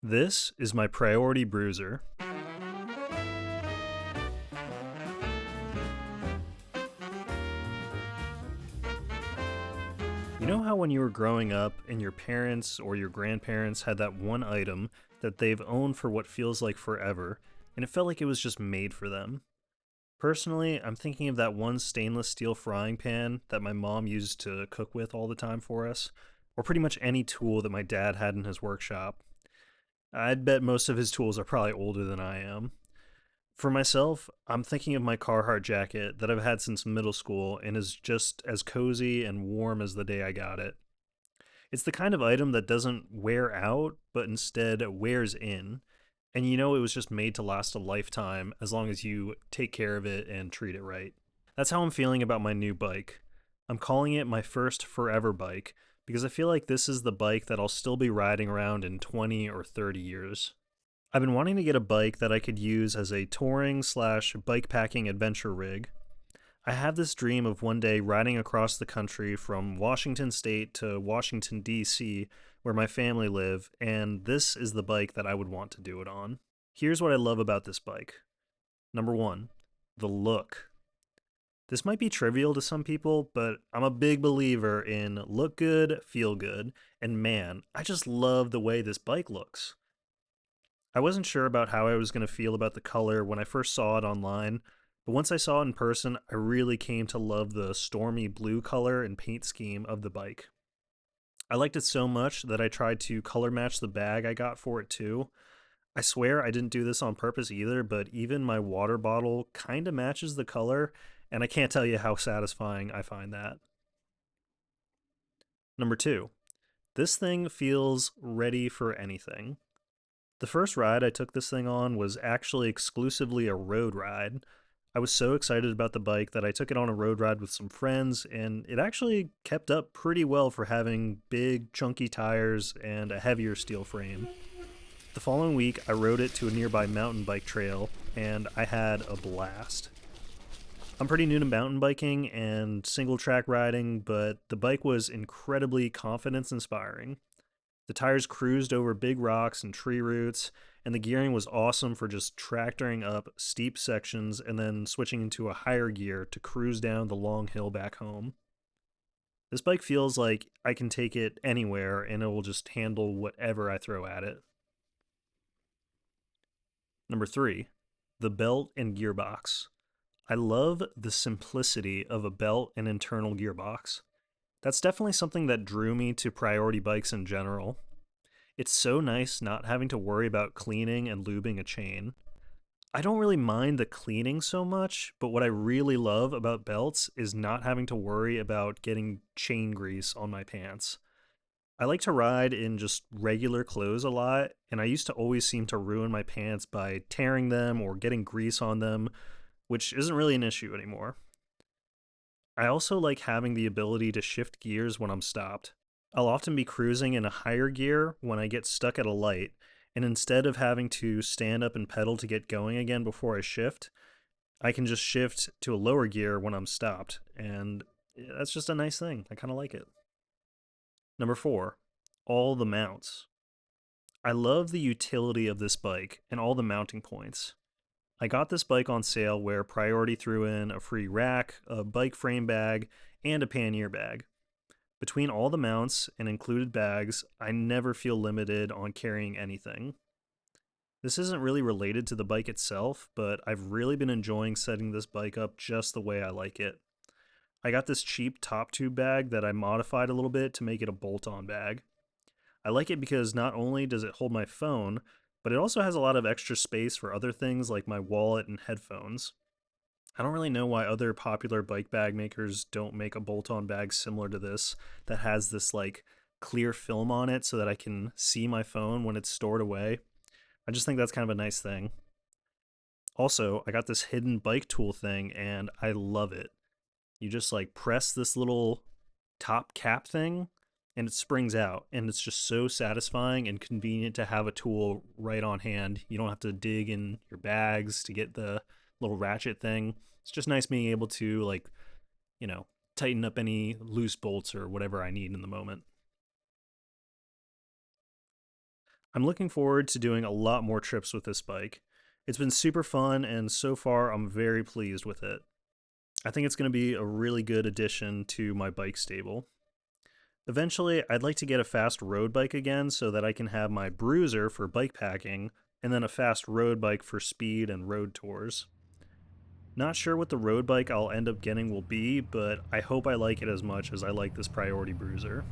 This is my Priority Bruzer. You know how when you were growing up and your parents or your grandparents had that one item that they've owned for what feels like forever, and it felt like it was just made for them? Personally, I'm thinking of that one stainless steel frying pan that my mom used to cook with all the time for us, or pretty much any tool that my dad had in his workshop. I'd bet most of his tools are probably older than I am. For myself, I'm thinking of my Carhartt jacket that I've had since middle school and is just as cozy and warm as the day I got it. It's the kind of item that doesn't wear out, but instead wears in. And you know it was just made to last a lifetime as long as you take care of it and treat it right. That's how I'm feeling about my new bike. I'm calling it my first forever bike because I feel like this is the bike that I'll still be riding around in 20 or 30 years. I've been wanting to get a bike that I could use as a touring slash bikepacking adventure rig. I have this dream of one day riding across the country from Washington State to Washington, D.C., where my family live, and this is the bike that I would want to do it on. Here's what I love about this bike. Number one, the look. This might be trivial to some people, but I'm a big believer in look good, feel good, and man, I just love the way this bike looks. I wasn't sure about how I was going to feel about the color when I first saw it online, but once I saw it in person, I really came to love the stormy blue color and paint scheme of the bike. I liked it so much that I tried to color match the bag I got for it too. I swear I didn't do this on purpose either, but even my water bottle kind of matches the color, and I can't tell you how satisfying I find that. Number two, this thing feels ready for anything. The first ride I took this thing on was actually exclusively a road ride. I was so excited about the bike that I took it on a road ride with some friends, and it actually kept up pretty well for having big, chunky tires and a heavier steel frame. The following week, I rode it to a nearby mountain bike trail, and I had a blast. I'm pretty new to mountain biking and single track riding, but the bike was incredibly confidence inspiring. The tires cruised over big rocks and tree roots, and the gearing was awesome for just tractoring up steep sections and then switching into a higher gear to cruise down the long hill back home. This bike feels like I can take it anywhere and it will just handle whatever I throw at it. Number three, the belt and gearbox. I love the simplicity of a belt and internal gearbox. That's definitely something that drew me to priority bikes in general. It's so nice not having to worry about cleaning and lubing a chain. I don't really mind the cleaning so much, but what I really love about belts is not having to worry about getting chain grease on my pants. I like to ride in just regular clothes a lot, and I used to always seem to ruin my pants by tearing them or getting grease on them, which isn't really an issue anymore. I also like having the ability to shift gears when I'm stopped. I'll often be cruising in a higher gear when I get stuck at a light, and instead of having to stand up and pedal to get going again before I shift, I can just shift to a lower gear when I'm stopped, and that's just a nice thing. I kind of like it. Number four, all the mounts. I love the utility of this bike and all the mounting points. I got this bike on sale where Priority threw in a free rack, a bike frame bag, and a pannier bag. Between all the mounts and included bags, I never feel limited on carrying anything. This isn't really related to the bike itself, but I've really been enjoying setting this bike up just the way I like it. I got this cheap top tube bag that I modified a little bit to make it a bolt on bag. I like it because not only does it hold my phone, but it also has a lot of extra space for other things like my wallet and headphones. I don't really know why other popular bike bag makers don't make a bolt on bag similar to this that has this like clear film on it so that I can see my phone when it's stored away. I just think that's kind of a nice thing. Also, I got this hidden bike tool thing and I love it. You just like press this little top cap thing and it springs out, and it's just so satisfying and convenient to have a tool right on hand. You don't have to dig in your bags to get the little ratchet thing. It's just nice being able to like, you know, tighten up any loose bolts or whatever I need in the moment. I'm looking forward to doing a lot more trips with this bike. It's been super fun, and so far I'm very pleased with it. I think it's going to be a really good addition to my bike stable. Eventually, I'd like to get a fast road bike again so that I can have my Bruzer for bike packing and then a fast road bike for speed and road tours. Not sure what the road bike I'll end up getting will be, but I hope I like it as much as I like this Priority Bruzer.